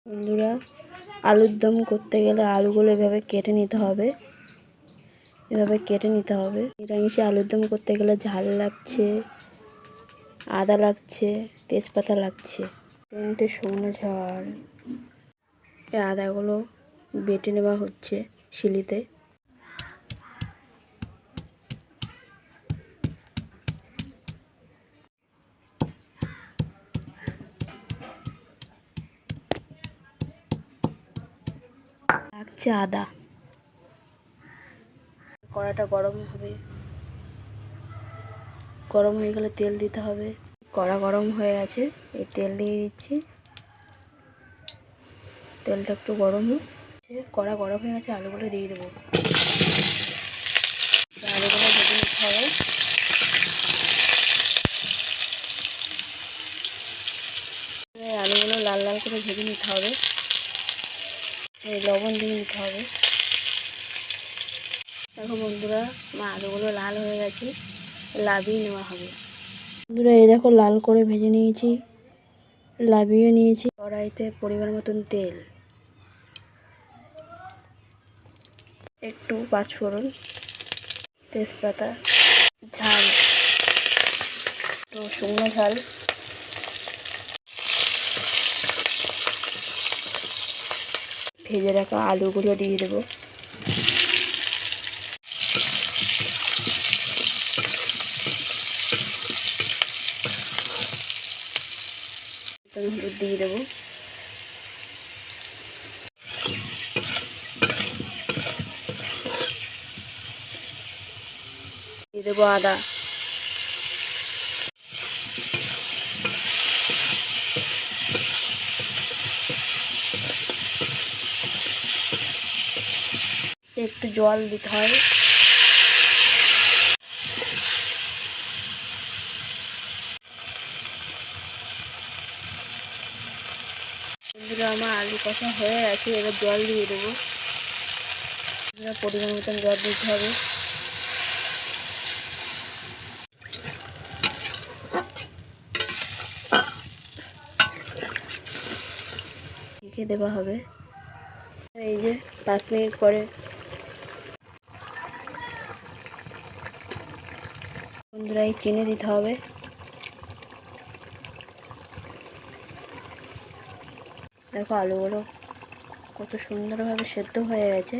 বন্ধুরা, আলুর দম করতে গেলে আলুগুলো এভাবে কেটে নিতে হবে। নিরামিষে আলুর দম করতে গেলে ঝাল লাগছে, আদা লাগছে, তেজপাতা লাগছে, 3টে শুকনো ঝাল। এই আদাগুলো বেটে নেওয়া হচ্ছে শিলিতে। লাগছে আদা। কড়াটা গরম হবে, গরম হয়ে গেলে তেল দিতে হবে। কড়া গরম হয়ে গেছে, এই তেল দিয়ে দিচ্ছি। তেলটা একটু গরম হোক। কড়া গরম হয়ে গেছে, আলুগুলো দিয়ে দেবো। আলুগুলো ভেজে নিতে হবে। আলুগুলো লাল লাল করে ভেজে নিতে হবে। লবণ দিয়ে নিতে হবে। দেখো বন্ধুরা, আমার আলুগুলো লাল হয়ে গেছে, লাবিয়ে নেওয়া হবে। বন্ধুরা, এই দেখো লাল করে ভেজে নিয়েছি, লাবিয়ে নিয়েছি। কড়াইতে পরিমাণ মতন তেল, একটু পাঁচফোড়ন, তেজপাতা, ঝাল, তো শুকনো ঝাল, ভেজে রাখা আলুগুলো দিয়ে দেবো। হলুদ দিয়ে দেবো। দিয়ে দেবো আদা। একটু জল দিতে হয়। বন্ধুরা, আমার আলু কষা হয়ে গেছে, এবার জল দিয়ে দেবো। পরিমাণ মতন জল দিতে হবে। ঢেকে দেওয়া হবে। এই যে 5 মিনিট পরে বন্ধুরা, এই চিনি দিতে হবে। দেখো আলুগুলো কত সুন্দরভাবে সেদ্ধ হয়ে গেছে।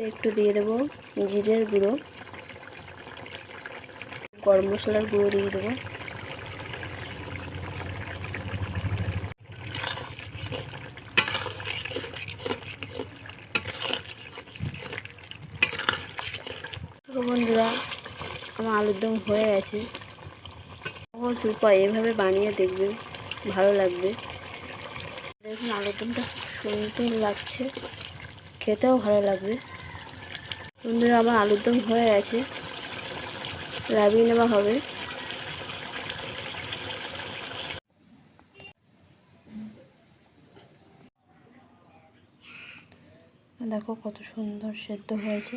একটু দিয়ে দেবো জিরের গুঁড়ো, গরম মশলার গুঁড়ো দিয়ে দেবো। বন্ধুরা, আমার আলুর দম হয়ে গেছে। সহজ উপায়, এভাবে বানিয়ে দেখবেন, ভালো লাগবে। দেখুন আলুর দমটা সুন্দর লাগছে, খেতেও ভালো লাগবে। বন্ধুরা, আমার আলুর দম হয়ে গেছে, নামিয়ে নেওয়া হবে। দেখো কত সুন্দর সেদ্ধ হয়েছে।